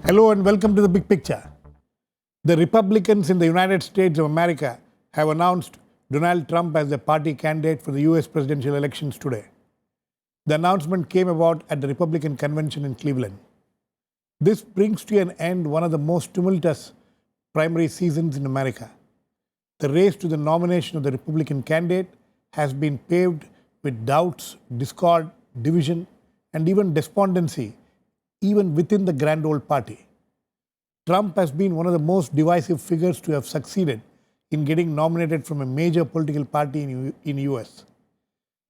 Hello and welcome to the big picture. The Republicans in the United States of America have announced Donald Trump as the party candidate for the US presidential elections today. The announcement came about at the Republican convention in Cleveland. This brings to an end one of the most tumultuous primary seasons in America. The race to the nomination of the Republican candidate has been paved with doubts, discord, division, and even despondency, even within the grand old party. Trump has been one of the most divisive figures to have succeeded in getting nominated from a major political party in US.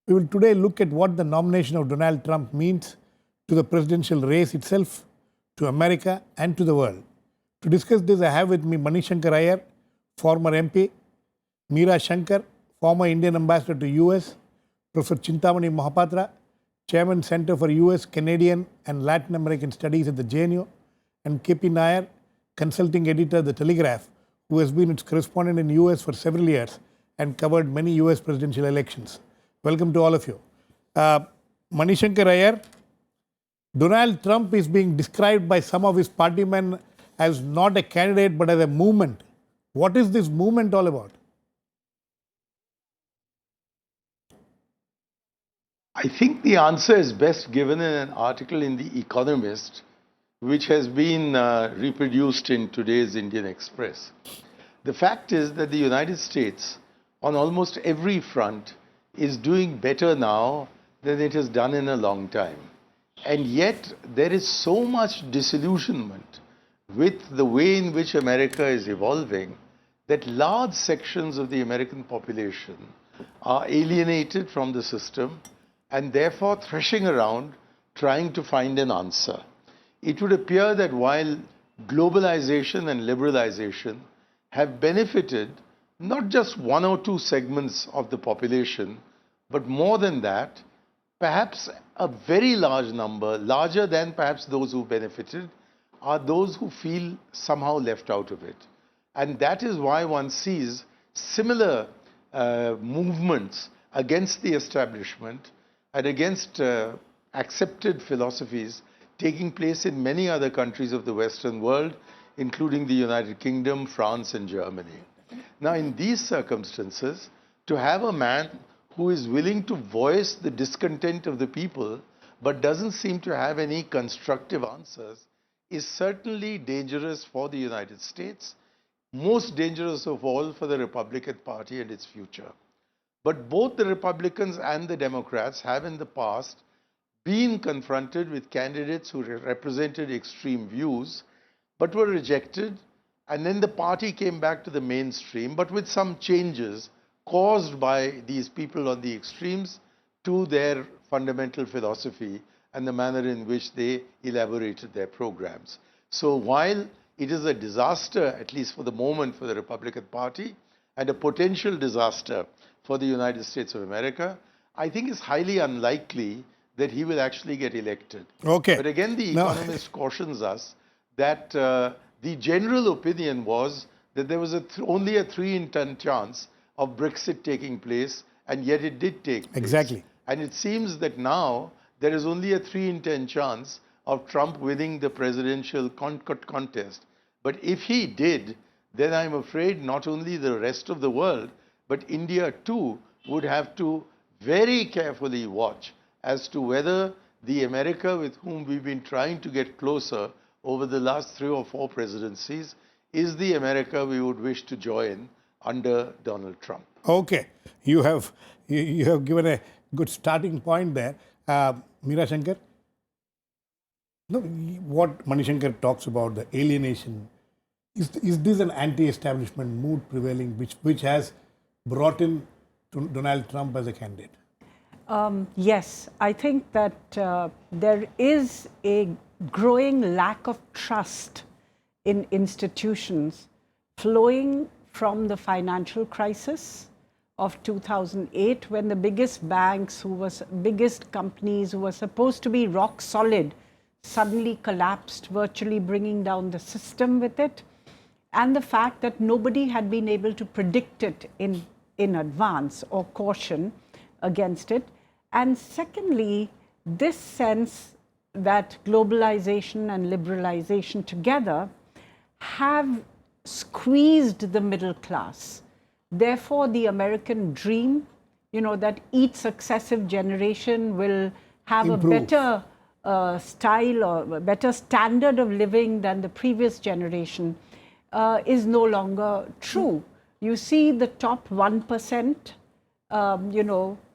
We will today look at what the nomination of Donald Trump means to the presidential race itself, to America, and to the world. To discuss this, I have with me Shankar Aiyar, former MP, Meera Shankar, former Indian ambassador to US, Prof. Chintamani Mahapatra, Chairman Center for US, Canadian, and Latin American Studies at the JNU, and KP Nayar, consulting editor of the Telegraph, who has been its correspondent in US for several years and covered many US presidential elections. Welcome to all of you. Shankar Aiyar, Donald Trump is being described by some of his party men as not a candidate but as a movement. What is this movement all about? I think the answer is best given in an article in The Economist, which has been reproduced in today's Indian Express. The fact is that the United States, on almost every front, is doing better now than it has done in a long time. And yet, there is so much disillusionment with the way in which America is evolving that large sections of the American population are alienated from the system and therefore threshing around trying to find an answer. It would appear that while globalization and liberalization have benefited not just one or two segments of the population, but more than that, perhaps a very large number, larger than perhaps those who benefited, are those who feel somehow left out of it. And that is why one sees similar movements against the establishment and against accepted philosophies taking place in many other countries of the Western world, including the United Kingdom, France, and Germany. Now, in these circumstances, to have a man who is willing to voice the discontent of the people but doesn't seem to have any constructive answers is certainly dangerous for the United States, most dangerous of all for the Republican Party and its future. But both the Republicans and the Democrats have in the past been confronted with candidates who represented extreme views but were rejected, and then the party came back to the mainstream, but with some changes caused by these people on the extremes to their fundamental philosophy and the manner in which they elaborated their programs. So while it is a disaster, at least for the moment, for the Republican Party, and a potential disaster for the United States of America, I think it's highly unlikely that he will actually get elected. Okay. But again, The Economist cautions us that the general opinion was that there was only a 3 in 10 chance of Brexit taking place, and yet it did take place. Exactly. And it seems that now there is only a 3 in 10 chance of Trump winning the presidential contest. But if he did, then I'm afraid not only the rest of the world, but India too would have to very carefully watch as to whether the America with whom we've been trying to get closer over the last 3 or 4 presidencies is the America we would wish to join under Donald Trump. Okay, you have given a good starting point there. Meera Shankar, no, what Shankar talks about, the alienation, is this an anti-establishment mood prevailing which has brought in Donald Trump as a candidate? Yes, I think that there is a growing lack of trust in institutions flowing from the financial crisis of 2008, when the biggest banks, biggest companies who were supposed to be rock solid suddenly collapsed, virtually bringing down the system with it, and the fact that nobody had been able to predict it in advance or caution against it. And secondly, this sense that globalization and liberalization together have squeezed the middle class. Therefore, the American dream, that each successive generation will have Improve. a better style or a better standard of living than the previous generation is no longer true. You see the top 1%,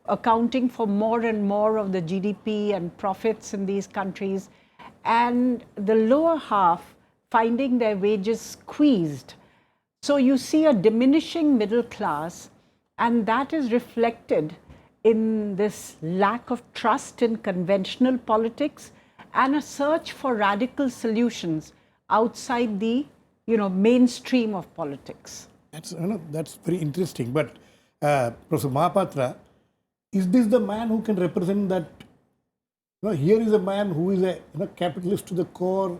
accounting for more and more of the GDP and profits in these countries, and the lower half finding their wages squeezed. So you see a diminishing middle class, and that is reflected in this lack of trust in conventional politics and a search for radical solutions outside the mainstream of politics. That's very interesting. But Professor Mahapatra, is this the man who can represent that? Here is a man who is a capitalist to the core,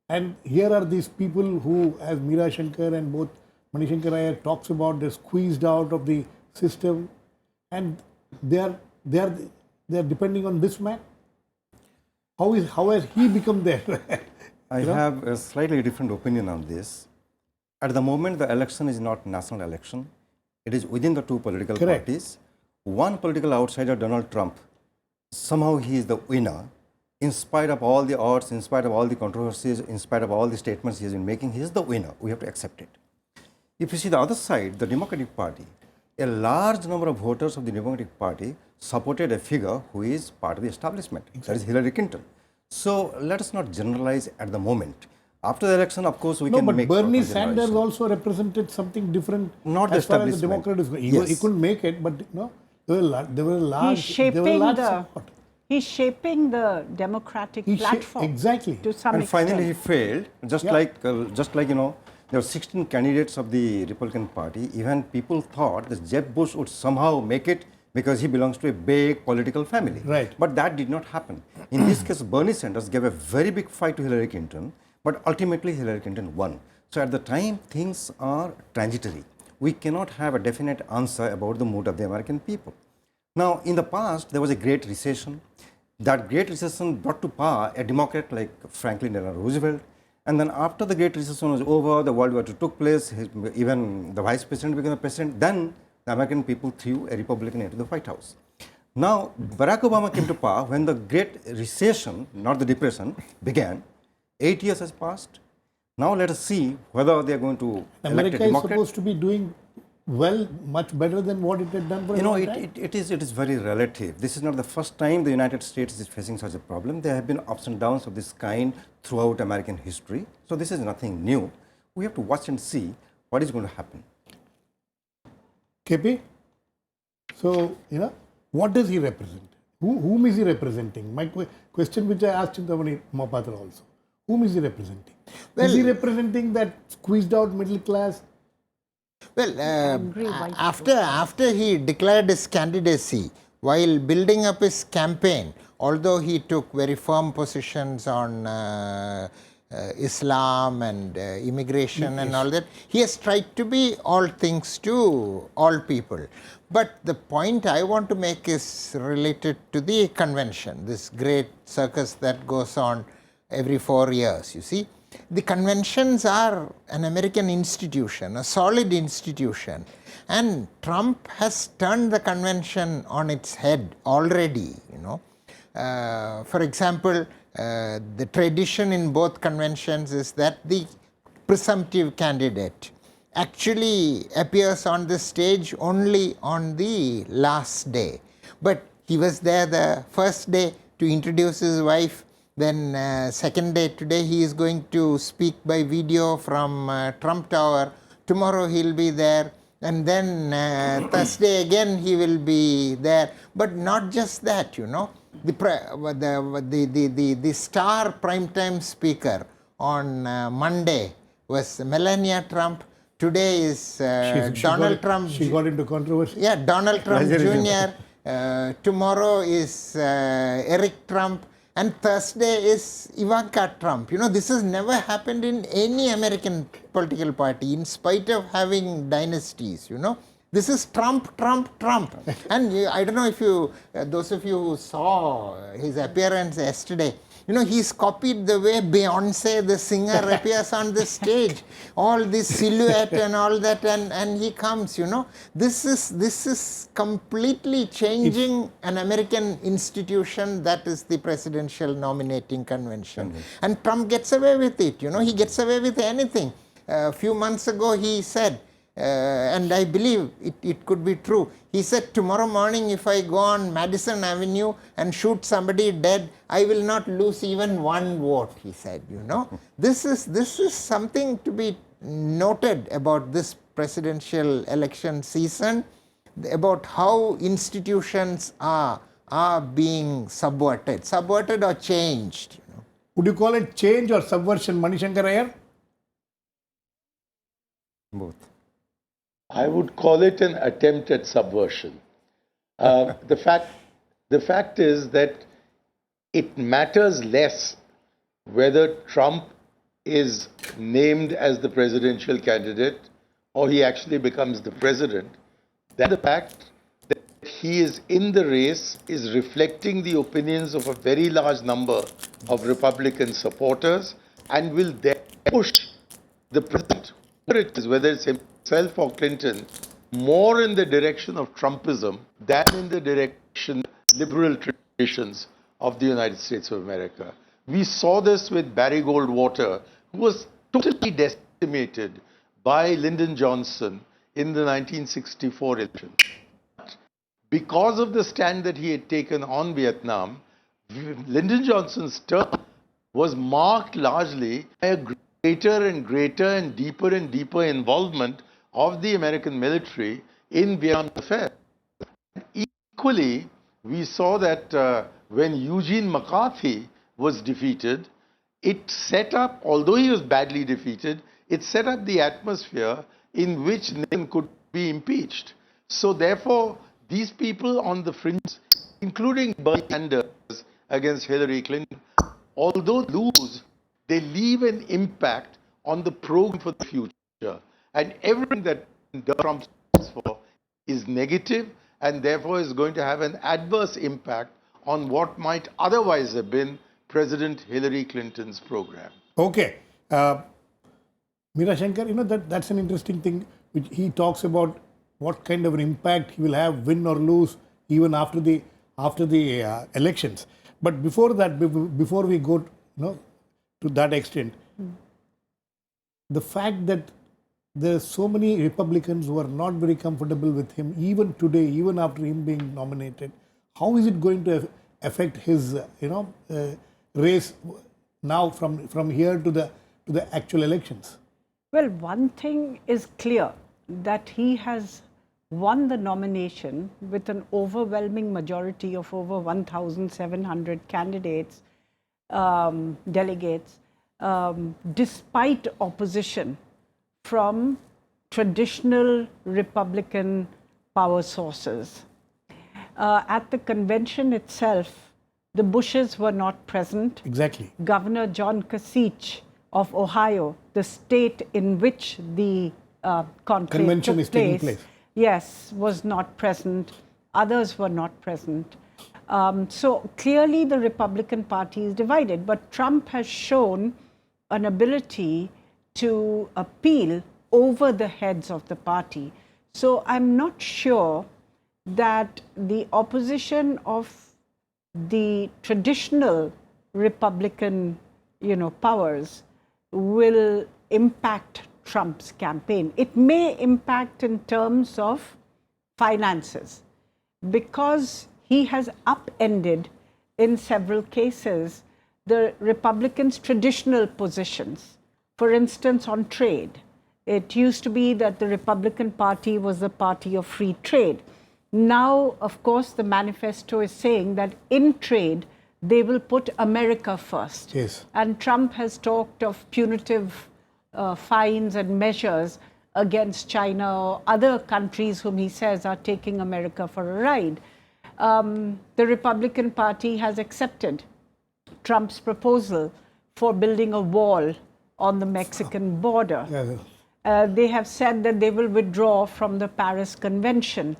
and here are these people who, as Meera Shankar and both Shankar Aiyar talks about, they're squeezed out of the system, and they are depending on this man. How has he become there? I have a slightly different opinion on this. At the moment, the election is not national election. It is within the two political Correct. parties. One political outsider, Donald Trump, somehow he is the winner. In spite of all the odds, in spite of all the controversies, in spite of all the statements he has been making, he is the winner. We have to accept it. If you see the other side, the Democratic Party, a large number of voters of the Democratic Party supported a figure who is part of the establishment. Exactly. That is Hillary Clinton. So let us not generalize at the moment. After the election, of course, we can make. No, but Bernie Sanders also represented something different. Not the as far as the establishment. Democrat is concerned. Yes. He couldn't make it, but there were large. He's shaping the democratic platform. Exactly. To some And extent. finally, he failed. Just like there were 16 candidates of the Republican Party. Even people thought that Jeb Bush would somehow make it because he belongs to a big political family. Right. But that did not happen. In this case, Bernie Sanders gave a very big fight to Hillary Clinton, but ultimately Hillary Clinton won. So at the time, things are transitory. We cannot have a definite answer about the mood of the American people. Now, in the past, there was a great recession. That great recession brought to power a Democrat like Franklin Delano Roosevelt. And then after the great recession was over, the World War II took place, even the vice president became the president, then the American people threw a Republican into the White House. Now, Barack Obama came to power when the great recession, not the depression, began. 8 years has passed. Now let us see whether they are going to elect a America is Democrat. supposed to be doing well, much better than what it had done for a long time. It is very relative. This is not the first time the United States is facing such a problem. There have been ups and downs of this kind throughout American history. So this is nothing new. We have to watch and see what is going to happen. KP? So, what does he represent? Whom is he representing? My question which I asked Chintamani Mahapatra also. Whom is he representing? Well, is he representing that squeezed out middle class? Well, after he declared his candidacy, while building up his campaign, although he took very firm positions on Islam and immigration and all that, he has tried to be all things to all people. But the point I want to make is related to the convention, this great circus that goes on every 4 years, you see. The conventions are an American institution, a solid institution, and Trump has turned the convention on its head already, For example, the tradition in both conventions is that the presumptive candidate actually appears on the stage only on the last day. But he was there the first day to introduce his wife. Then second day today he is going to speak by video from Trump Tower. Tomorrow he will be there, and then Thursday again he will be there. But not just that, the star primetime speaker on Monday was Melania Trump. Today is Donald Trump. She got into controversy. Yeah, Donald Trump Jr. Tomorrow is Eric Trump. And Thursday is Ivanka Trump. This has never happened in any American political party, in spite of having dynasties, This is Trump, Trump, Trump. And I don't know if those of you who saw his appearance yesterday, You know, he's copied the way Beyonce, the singer, appears on the stage. All this silhouette and all that, and he comes, you know. This is completely changing an American institution, that is the presidential nominating convention. And Trump gets away with it, you know, he gets away with anything. A few months ago he said, and I believe it could be true. He said, tomorrow morning if I go on Madison Avenue and shoot somebody dead, I will not lose even one vote, he said, you know. This is something to be noted about this presidential election season, about how institutions are being subverted or changed. You know. Would you call it change or subversion, Shankar Aiyar? Both. I would call it an attempt at subversion. The fact is that it matters less whether Trump is named as the presidential candidate or he actually becomes the president, than the fact that he is in the race is reflecting the opinions of a very large number of Republican supporters and will then push the president, whether it's himself or Clinton, more in the direction of Trumpism than in the direction of liberal traditions of the United States of America. We saw this with Barry Goldwater, who was totally decimated by Lyndon Johnson in the 1964 election. Because of the stand that he had taken on Vietnam, Lyndon Johnson's term was marked largely by a greater and greater and deeper involvement of the American military in Vietnam affairs. Equally, we saw that when Eugene McCarthy was defeated, it set up, although he was badly defeated, it set up the atmosphere in which Nikam could be impeached. So therefore, these people on the fringe, including Bernie Sanders against Hillary Clinton, although lose, they leave an impact on the program for the future. And everything that Trump stands for is negative and therefore is going to have an adverse impact on what might otherwise have been President Hillary Clinton's program. Okay. Meera Shankar, you know, that's an interesting thing, which he talks about what kind of an impact he will have, win or lose, even after the elections. But before that, before we go, to that extent, the fact that there are so many Republicans who are not very comfortable with him, even today, even after him being nominated, how is it going to affect his, race now from here to the actual elections? Well, one thing is clear, that he has won the nomination with an overwhelming majority of over 1,700 candidates, delegates, despite opposition from traditional Republican power sources. At the convention itself, the Bushes were not present. Exactly. Governor John Kasich of Ohio, the state in which the convention is taking place, yes, was not present. Others were not present. So clearly the Republican Party is divided, but Trump has shown an ability to appeal over the heads of the party. So I'm not sure that the opposition of the traditional Republican, powers will impact Trump's campaign. It may impact in terms of finances, because he has upended in several cases the Republicans' traditional positions. For instance, on trade, it used to be that the Republican Party was the party of free trade. Now, of course, the manifesto is saying that in trade, they will put America first. Yes. And Trump has talked of punitive fines and measures against China or other countries whom he says are taking America for a ride. The Republican Party has accepted Trump's proposal for building a wall on the Mexican border. Yeah. They have said that they will withdraw from the Paris Convention.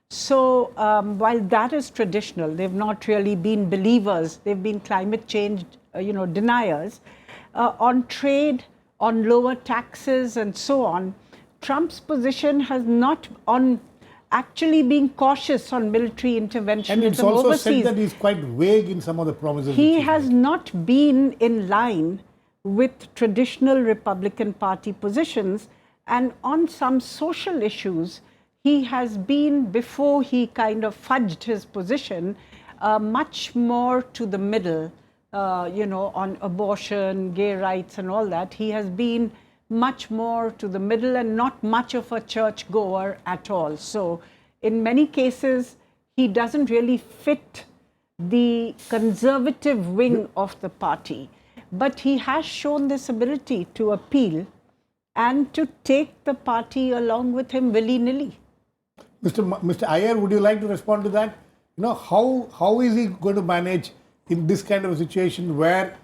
So while that is traditional, they've not really been believers. They've been climate change, deniers. On trade, on lower taxes, and so on, Trump's position has not on actually being cautious on military intervention. And it's also overseas. said that he's quite vague in some of the promises. He has not been in line with traditional Republican Party positions, and on some social issues, he has been, before he kind of fudged his position, much more to the middle, on abortion, gay rights and all that. He has been much more to the middle and not much of a church goer at all. So in many cases, he doesn't really fit the conservative wing of the party. But he has shown this ability to appeal and to take the party along with him willy-nilly. Mr. Aiyar, would you like to respond to that? How is he going to manage in this kind of a situation where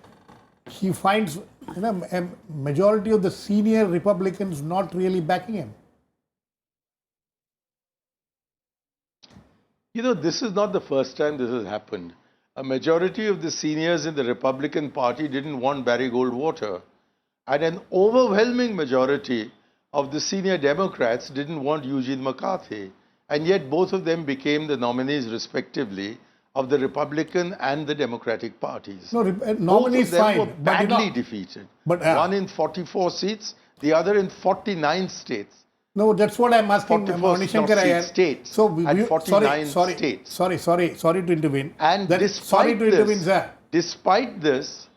he finds a majority of the senior Republicans not really backing him? This is not the first time this has happened. A majority of the seniors in the Republican Party didn't want Barry Goldwater, and an overwhelming majority of the senior Democrats didn't want Eugene McCarthy. And yet both of them became the nominees respectively of the Republican and the Democratic parties. No, nominees both of them fine, were but badly defeated. One in 44 seats, the other in 49 states. No, that's what I'm asking. 44 Shankar Aiyar. states So and 49 states. Sorry to intervene. And sorry to intervene, sir. Despite this,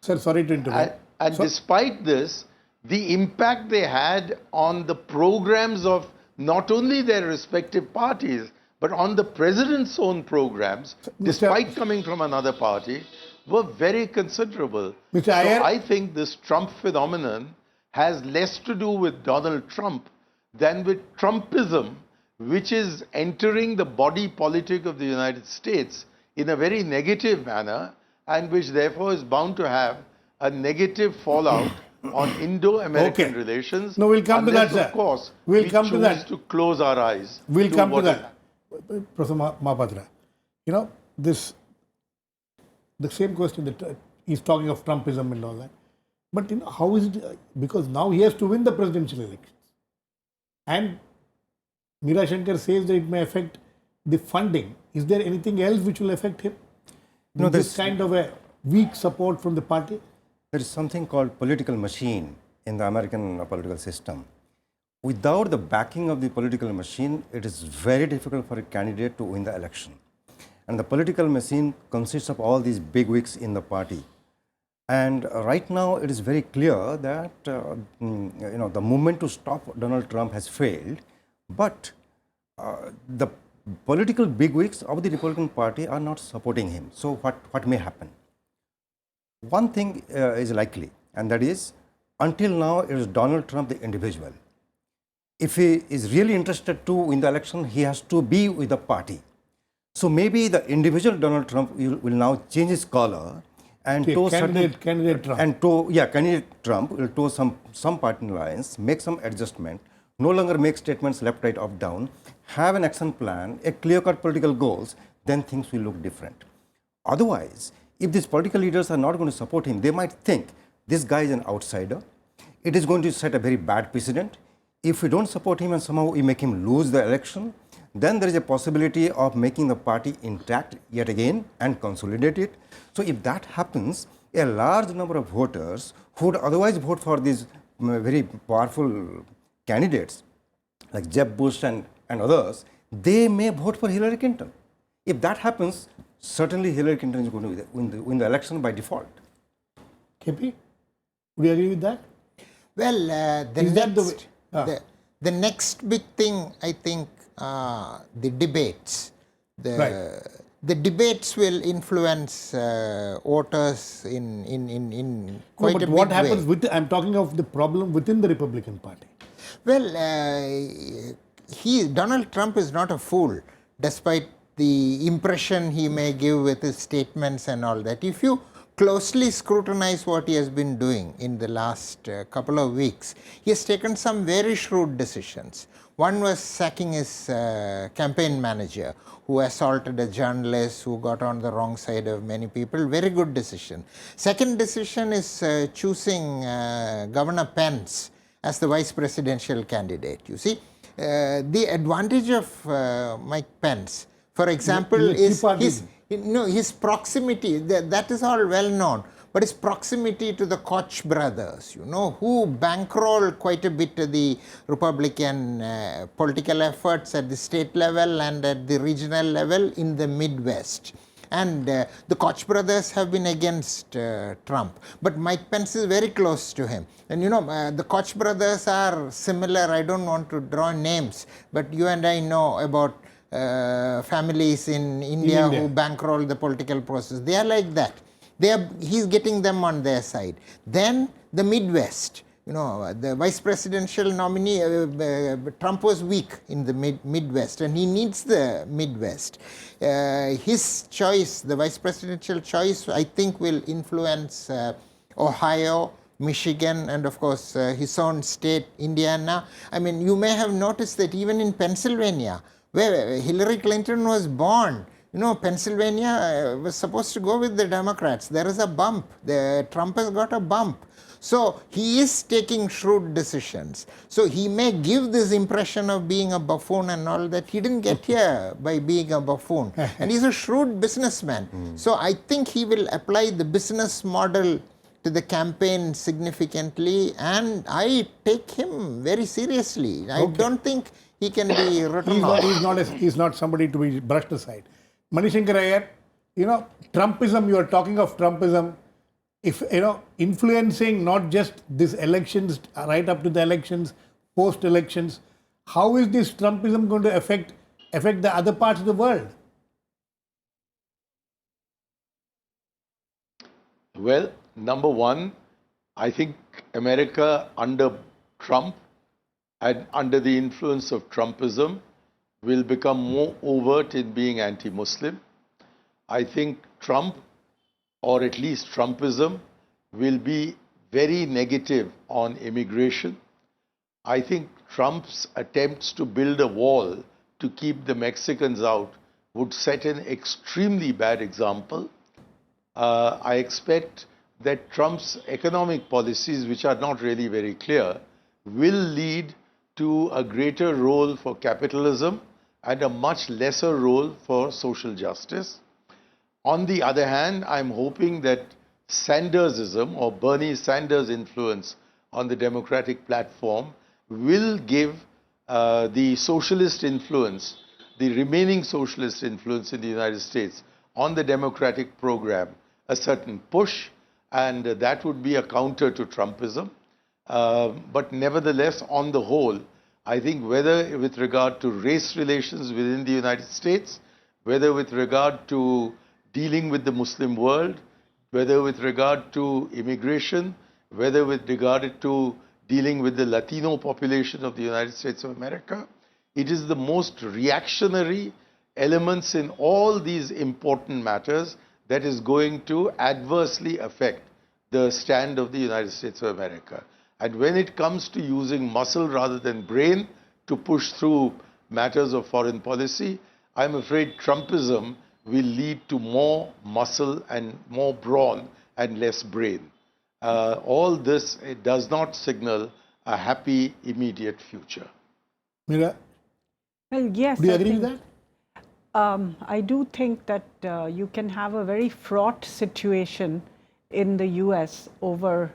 sir, sorry to intervene. And despite this, the impact they had on the programs of not only their respective parties, but on the president's own programs, despite coming from another party, were very considerable. Mr. So Aiyar, I think this Trump phenomenon has less to do with Donald Trump than with Trumpism, which is entering the body politic of the United States in a very negative manner, and which therefore is bound to have a negative fallout on Indo-American relations. No, we'll come to that, sir. Of course, we'll come to that. To close our eyes. We'll come to that. Professor Mahapatra, the same question that he's talking of Trumpism and all that. But how is it? Because now he has to win the presidential elections. And Meera Shankar says that it may affect the funding. Is there anything else which will affect him? No, this kind of a weak support from the party? There is something called political machine in the American political system. Without the backing of the political machine, it is very difficult for a candidate to win the election. And the political machine consists of all these bigwigs in the party. And right now, it is very clear that the movement to stop Donald Trump has failed. But the political bigwigs of the Republican Party are not supporting him. So what may happen? One thing is likely, and that is, until now, it is Donald Trump, the individual. If he is really interested to win the election, he has to be with the party. So maybe the individual Donald Trump will now change his color and candidate Trump. And candidate Trump will toe some party lines, make some adjustment, no longer make statements left, right, up, down, have an action plan, a clear-cut political goals, then things will look different. Otherwise, if these political leaders are not going to support him, they might think this guy is an outsider. It is going to set a very bad precedent. If we don't support him and somehow we make him lose the election, then there is a possibility of making the party intact yet again and consolidate it. So if that happens, a large number of voters who would otherwise vote for these very powerful candidates like Jeb Bush and others, they may vote for Hillary Clinton. If that happens, certainly Hillary Clinton is going to win the election by default. KP, would you agree with that? Well, the next big thing, I think, the debates. The debates will influence voters in quite a big way. What happens with I'm talking of the problem within the Republican Party. Well, Donald Trump is not a fool, despite the impression he may give with his statements and all that. If you closely scrutinize what he has been doing in the last couple of weeks, he has taken some very shrewd decisions. One was sacking his campaign manager, who assaulted a journalist, who got on the wrong side of many people. Very good decision. Second decision is choosing Governor Pence as the vice presidential candidate. You see, the advantage of Mike Pence, for example, is his proximity. That is all well known. But his proximity to the Koch brothers, who bankroll quite a bit of the Republican political efforts at the state level and at the regional level in the Midwest. And the Koch brothers have been against Trump. But Mike Pence is very close to him. And the Koch brothers are similar. I don't want to draw names, but you and I know about families in India who bankroll the political process. They are like that. He's getting them on their side. Then the Midwest, the vice presidential nominee, Trump was weak in the Midwest, and he needs the Midwest. His choice, the vice presidential choice, I think will influence Ohio, Michigan, and of course his own state, Indiana. I mean, you may have noticed that even in Pennsylvania, where Hillary Clinton was born, Pennsylvania was supposed to go with the Democrats. There is a bump. Trump has got a bump. So he is taking shrewd decisions. So he may give this impression of being a buffoon and all that. He didn't get here by being a buffoon. And he's a shrewd businessman. So I think he will apply the business model to the campaign significantly. And I take him very seriously. I don't think he can be written off. He's not somebody to be brushed aside. Shankar Aiyar, Trumpism, you are talking of Trumpism, if, influencing not just these elections, right up to the elections, post-elections, how is this Trumpism going to affect the other parts of the world? Well, number one, I think America under Trump and under the influence of Trumpism will become more overt in being anti-Muslim. I think Trump, or at least Trumpism, will be very negative on immigration. I think Trump's attempts to build a wall to keep the Mexicans out would set an extremely bad example. I expect that Trump's economic policies, which are not really very clear, will lead to a greater role for capitalism and a much lesser role for social justice. On the other hand, I'm hoping that Sandersism or Bernie Sanders' influence on the Democratic platform will give the socialist influence, the remaining socialist influence in the United States on the Democratic program, a certain push, and that would be a counter to Trumpism. But nevertheless, on the whole, I think whether with regard to race relations within the United States, whether with regard to dealing with the Muslim world, whether with regard to immigration, whether with regard to dealing with the Latino population of the United States of America, it is the most reactionary elements in all these important matters that is going to adversely affect the stand of the United States of America. And when it comes to using muscle rather than brain to push through matters of foreign policy, I'm afraid Trumpism will lead to more muscle and more brawn and less brain. All this does not signal a happy, immediate future. Meera? Well, yes. Do you agree with that? I do think that you can have a very fraught situation in the US over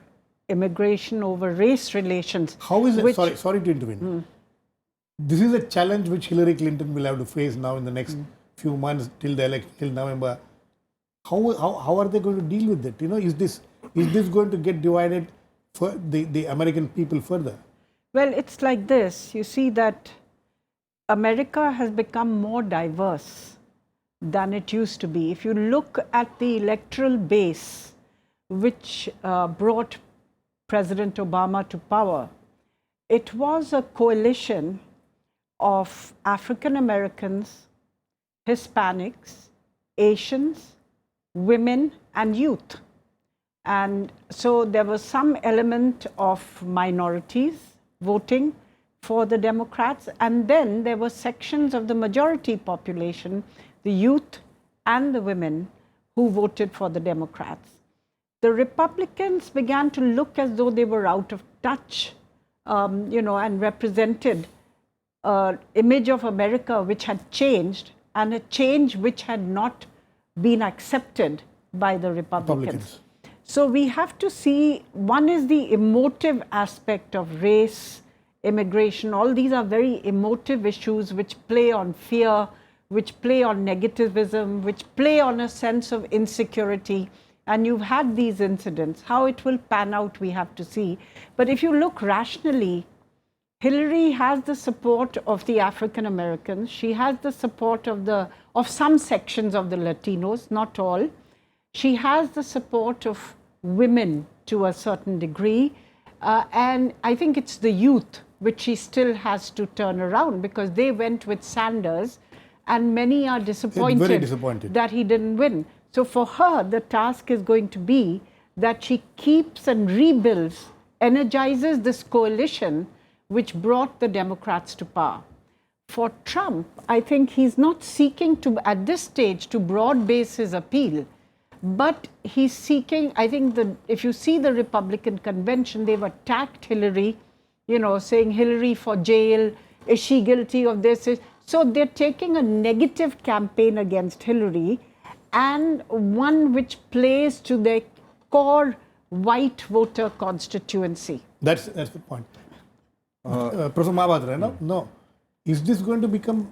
immigration, over race relations. How is it? Sorry to intervene. This is a challenge which Hillary Clinton will have to face now in the next few months till the election, till November. How are they going to deal with it? Is this going to get divided for the American people further? Well, it's like this. You see that America has become more diverse than it used to be. If you look at the electoral base, which brought President Obama to power, it was a coalition of African Americans, Hispanics, Asians, women, and youth. And so there was some element of minorities voting for the Democrats, and then there were sections of the majority population, the youth and the women, who voted for the Democrats. The Republicans began to look as though they were out of touch, and represented an image of America which had changed, and a change which had not been accepted by the Republicans. So we have to see, one is the emotive aspect of race, immigration. All these are very emotive issues which play on fear, which play on negativism, which play on a sense of insecurity. And you've had these incidents. How it will pan out, we have to see. But if you look rationally, Hillary has the support of the African Americans. She has the support of some sections of the Latinos, not all. She has the support of women to a certain degree. And I think it's the youth which she still has to turn around, because they went with Sanders, and many are disappointed that he didn't win. So for her, the task is going to be that she keeps and rebuilds, energizes this coalition which brought the Democrats to power. For Trump, I think he's not seeking to, at this stage, to broad base his appeal, but he's seeking, I think, if you see the Republican convention, they've attacked Hillary, saying Hillary for jail, is she guilty of this? So they're taking a negative campaign against Hillary, and one which plays to their core white voter constituency. That's the point. Professor Mahapatra, no. Is this going to become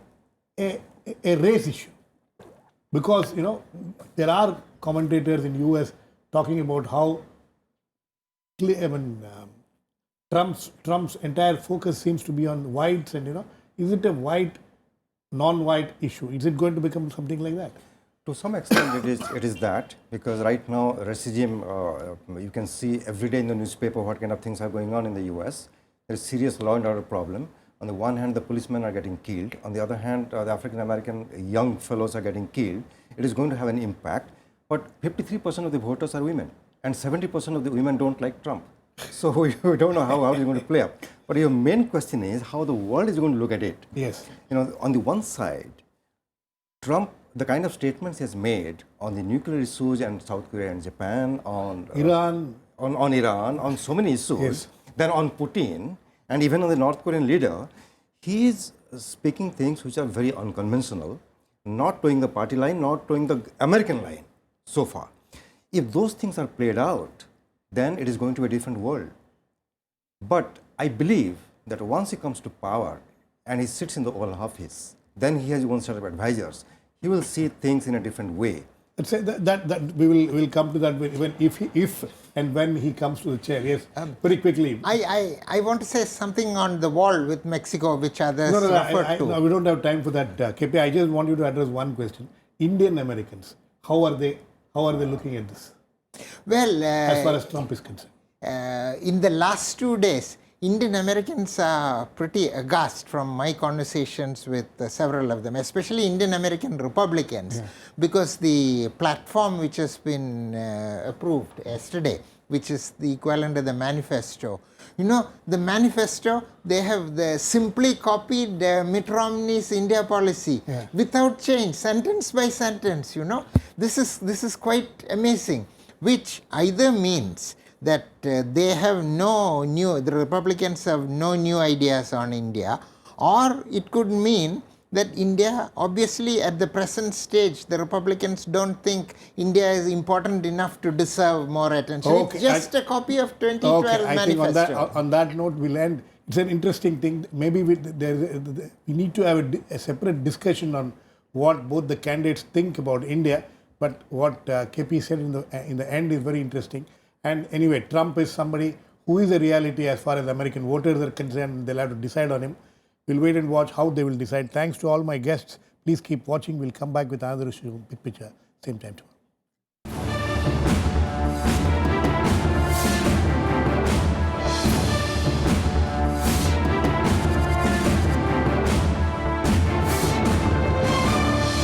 a race issue? Because, there are commentators in US talking about how Trump's entire focus seems to be on whites, and, is it a white, non-white issue? Is it going to become something like that? To some extent, it is that, because right now, racism, you can see every day in the newspaper what kind of things are going on in the US. There is serious law and order problem. On the one hand, the policemen are getting killed. On the other hand, the African American young fellows are getting killed. It is going to have an impact. But 53% of the voters are women, and 70% of the women don't like Trump. So we don't know how it's going to play out. But your main question is how the world is going to look at it. Yes. On the one side, Trump, the kind of statements he has made on the nuclear issues and South Korea and Japan, on Iran, on so many issues, yes. Then on Putin, and even on the North Korean leader, he is speaking things which are very unconventional, not towing the party line, not towing the American line so far. If those things are played out, then it is going to be a different world. But I believe that once he comes to power and he sits in the Oval Office, then he has one set of advisors. He will see things in a different way. Let's say that we will come to that if and when he comes to the chair. Yes, very quickly. I want to say something on the wall with Mexico, which others referred to. No, we don't have time for that, KP. I just want you to address one question. Indian Americans, how are they looking at this? Well, as far as Trump is concerned, in the last 2 days, Indian Americans are pretty aghast from my conversations with several of them, especially Indian American Republicans, because the platform which has been approved yesterday, which is the equivalent of the manifesto. The manifesto, they have simply copied Mitt Romney's India policy without change, sentence by sentence. This is quite amazing, which either means that the Republicans have no new ideas on India, or it could mean that India, obviously at the present stage, the Republicans don't think India is important enough to deserve more attention. Okay, it's just a copy of 2012 manifesto. I think on that note we'll end. It's an interesting thing. Maybe we need to have a separate discussion on what both the candidates think about India, but what KP said in the end is very interesting. And anyway, Trump is somebody who is a reality as far as American voters are concerned. They'll have to decide on him. We'll wait and watch how they will decide. Thanks to all my guests. Please keep watching. We'll come back with another issue, big picture, same time tomorrow.